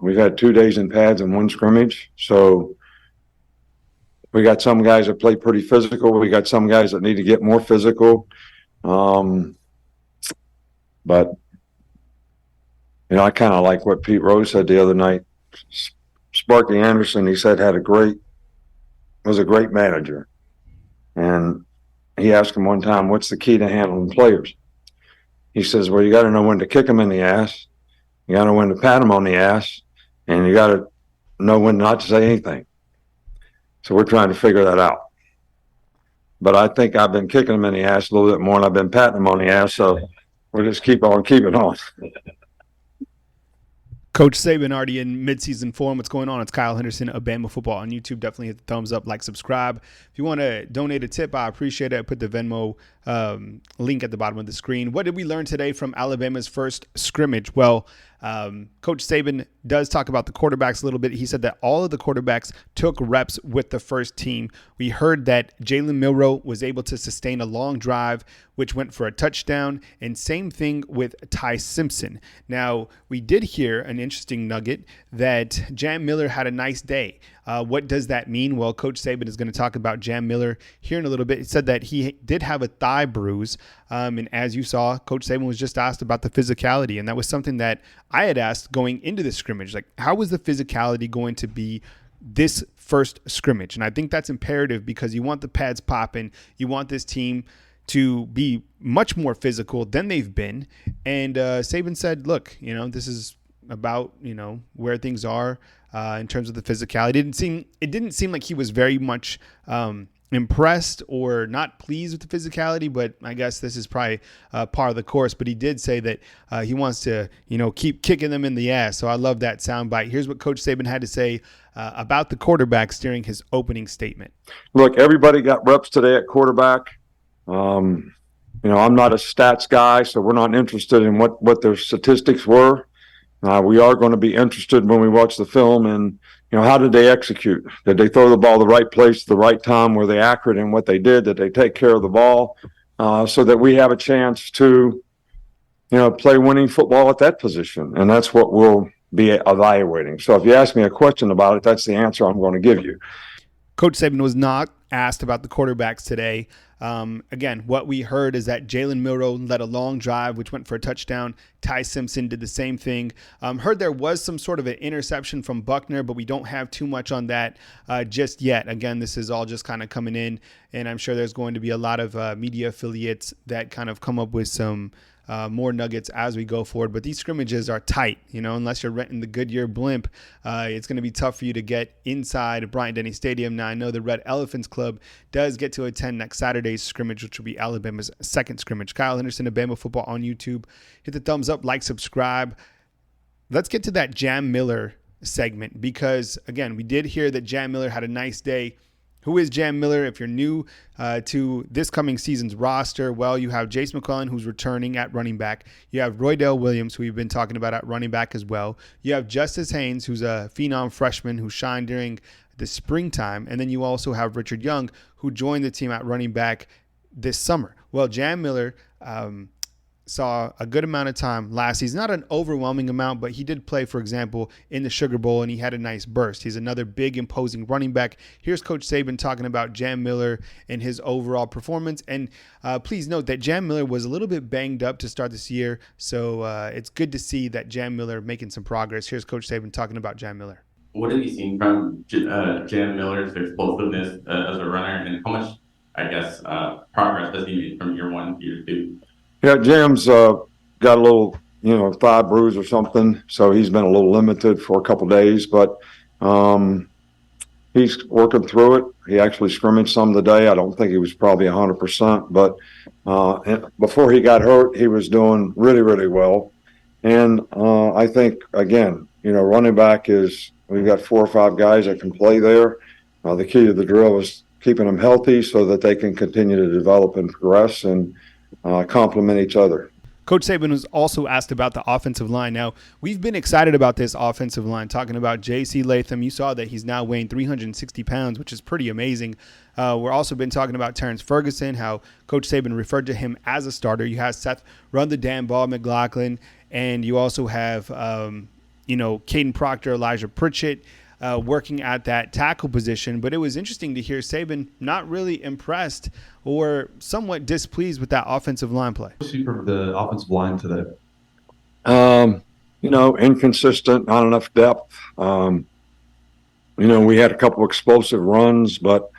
We've had 2 days in pads and 1 scrimmage. So we got some guys that play pretty physical. We got some guys that need to get more physical. But I kind of like what Pete Rose said the other night. Sparky Anderson, he said, was a great manager. And he asked him one time, what's the key to handling players? He says, well, you got to know when to kick them in the ass. You got to know when to pat them on the ass. And you got to know when not to say anything. So we're trying to figure that out. But I think I've been kicking them in the ass a little bit more than I've been patting them on the ass. So we'll just keep on keeping on. Coach Saban already in midseason form. What's going on? It's Kyle Henderson of BAMA Football on YouTube. Definitely hit the thumbs up, like, subscribe. If you want to donate a tip, I appreciate it. I put the Venmo link at the bottom of the screen. What did we learn today from Alabama's first scrimmage? Well, Coach Saban does talk about the quarterbacks a little bit. He said that all of the quarterbacks took reps with the first team. We heard that Jalen Milroe was able to sustain a long drive, which went for a touchdown, and same thing with Ty Simpson. Now, we did hear an interesting nugget that Jam Miller had a nice day. What does that mean? Well, Coach Saban is going to talk about Jam Miller here in a little bit. He said that he did have a thigh bruise. And as you saw, Coach Saban was just asked about the physicality. And that was something that I had asked going into the scrimmage. Like, how was the physicality going to be this first scrimmage? And I think that's imperative because you want the pads popping. You want this team to be much more physical than they've been. And Saban said, look, this is about, where things are in terms of the physicality. It didn't seem like he was very much impressed or not pleased with the physicality, but I guess this is probably part of the course. But he did say that he wants to, keep kicking them in the ass. So I love that soundbite. Here's what Coach Saban had to say about the quarterbacks during his opening statement. Look, everybody got reps today at quarterback. I'm not a stats guy, so we're not interested in what their statistics were. We are going to be interested when we watch the film and, how did they execute? Did they throw the ball the right place at the right time? Were they accurate in what they did? Did they take care of the ball so that we have a chance to, play winning football at that position? And that's what we'll be evaluating. So if you ask me a question about it, that's the answer I'm going to give you. Coach Saban was not asked about the quarterbacks today. Again, what we heard is that Jalen Milroe led a long drive, which went for a touchdown. Ty Simpson did the same thing. Heard there was some sort of an interception from Buckner, but we don't have too much on that just yet. Again, this is all just kind of coming in, and I'm sure there's going to be a lot of media affiliates that kind of come up with some more nuggets as we go forward. But these scrimmages are tight, unless you're renting the Goodyear blimp, it's going to be tough for you to get inside Bryant-Denny Stadium. Now, I know the Red Elephants Club does get to attend next Saturday's scrimmage, which will be Alabama's second scrimmage. Kyle Henderson of Bama Football on YouTube. Hit the thumbs up, like, subscribe. Let's get to that Jam Miller segment because, again, we did hear that Jam Miller had a nice day. Who is Jam Miller? If you're new to this coming season's roster, well, you have Jace McClellan, who's returning at running back. You have Roydell Williams, who we've been talking about at running back as well. You have Justice Haynes, who's a phenom freshman who shined during the springtime. And then you also have Richard Young, who joined the team at running back this summer. Well, Jam Miller saw a good amount of time last season, not an overwhelming amount, but he did play, for example, in the Sugar Bowl, and he had a nice burst. He's another big, imposing running back. Here's Coach Saban talking about Jam Miller and his overall performance. And please note that Jam Miller was a little bit banged up to start this year, so it's good to see that Jam Miller making some progress. Here's Coach Saban talking about Jam Miller. What have you seen from Jam Miller's explosiveness as a runner, and how much, progress has he made from year 1 to year 2? Yeah, Jam's got a little, thigh bruise or something, so he's been a little limited for a couple days, but he's working through it. He actually scrimmaged some today. I don't think he was probably 100%, but before he got hurt, he was doing really, really well. And I think, again, running back we've got 4 or 5 guys that can play there. The key to the drill is keeping them healthy so that they can continue to develop and progress and complement each other. Coach Saban was also asked about the offensive line. Now, we've been excited about this offensive line, talking about J.C. Latham. You saw that he's now weighing 360 pounds, which is pretty amazing. We're also been talking about Terrence Ferguson, how Coach Saban referred to him as a starter. You have Seth Run the Damn Ball McLaughlin, and you also have Caden Proctor, Elijah Pritchett, working at that tackle position. But it was interesting to hear Saban not really impressed or somewhat displeased with that offensive line play. See from the offensive line today. Inconsistent, not enough depth. We had a couple explosive runs, but,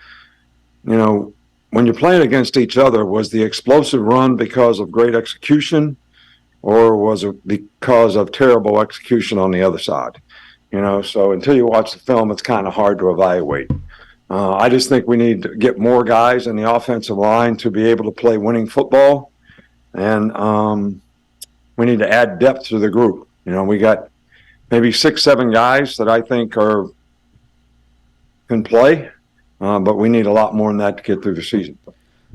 when you're playing against each other, was the explosive run because of great execution, or was it because of terrible execution on the other side? So until you watch the film, it's kind of hard to evaluate. I just think we need to get more guys in the offensive line to be able to play winning football, and we need to add depth to the group. We got maybe 6-7 guys that I think can play, but we need a lot more than that to get through the season.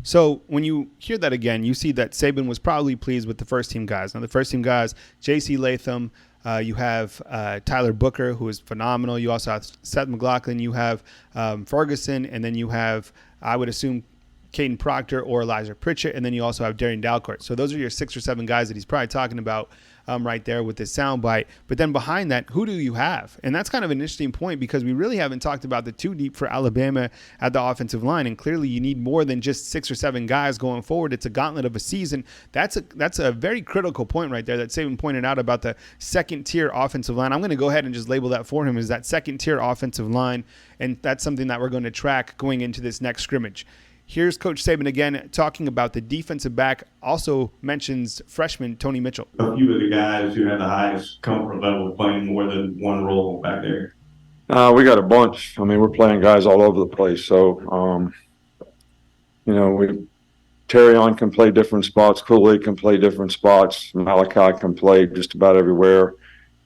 So when you hear that again, you see that Saban was probably pleased with the first-team guys. Now, the first-team guys, J.C. Latham, you have Tyler Booker, who is phenomenal. You also have Seth McLaughlin. You have Ferguson, and then you have, I would assume, Caden Proctor or Elijah Pritchett, and then you also have Darian Dalcourt. So those are your 6 or 7 guys that he's probably talking about right there with this soundbite. But then behind that, who do you have? And that's kind of an interesting point, because we really haven't talked about the 2 deep for Alabama at the offensive line. And clearly you need more than just 6 or 7 guys going forward. It's a gauntlet of a season. That's a very critical point right there that Saban pointed out about the second-tier offensive line. I'm going to go ahead and just label that for him as that second-tier offensive line, and that's something that we're going to track going into this next scrimmage. Here's Coach Saban again talking about the defensive back, also mentions freshman Tony Mitchell. A few of the guys who have the highest comfort level playing more than one role back there. We got a bunch. We're playing guys all over the place. So, Terrion can play different spots. Cooley can play different spots. Malachi can play just about everywhere.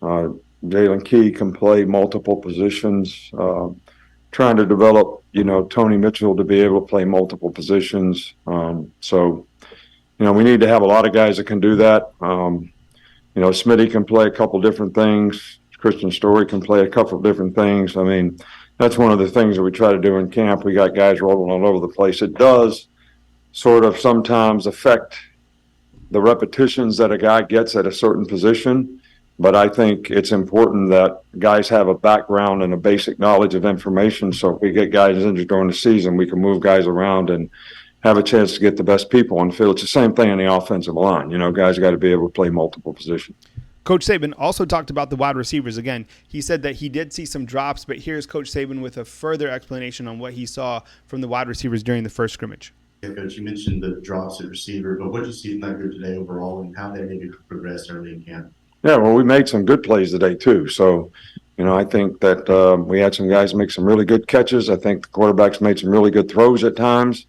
Jalen Key can play multiple positions. Trying to develop, Tony Mitchell to be able to play multiple positions. So, we need to have a lot of guys that can do that. Smitty can play a couple different things. Christian Story can play a couple different things. That's one of the things that we try to do in camp. We got guys rolling all over the place. It does sort of sometimes affect the repetitions that a guy gets at a certain position. But I think it's important that guys have a background and a basic knowledge of information. So if we get guys injured during the season, we can move guys around and have a chance to get the best people on the field. It's the same thing in the offensive line. Guys got to be able to play multiple positions. Coach Saban also talked about the wide receivers again. He said that he did see some drops, but here's Coach Saban with a further explanation on what he saw from the wide receivers during the first scrimmage. Yeah, Coach, you mentioned the drops at receiver, but what did you see from that group today overall, and how they maybe progressed early in camp? Yeah, well, we made some good plays today too. So, I think that we had some guys make some really good catches. I think the quarterbacks made some really good throws at times.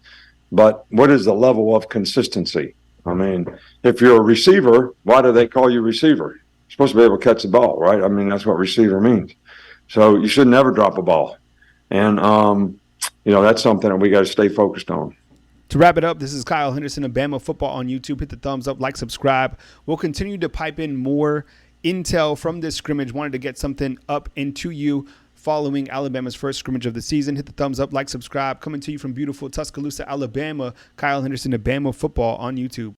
But what is the level of consistency? If you're a receiver, why do they call you receiver? You're supposed to be able to catch the ball, right? That's what receiver means. So you should never drop a ball. And, that's something that we got to stay focused on. To wrap it up, this is Kyle Henderson of BAMA Football on YouTube. Hit the thumbs up, like, subscribe. We'll continue to pipe in more intel from this scrimmage. Wanted to get something up into you following Alabama's first scrimmage of the season. Hit the thumbs up, like, subscribe. Coming to you from beautiful Tuscaloosa, Alabama, Kyle Henderson of BAMA Football on YouTube.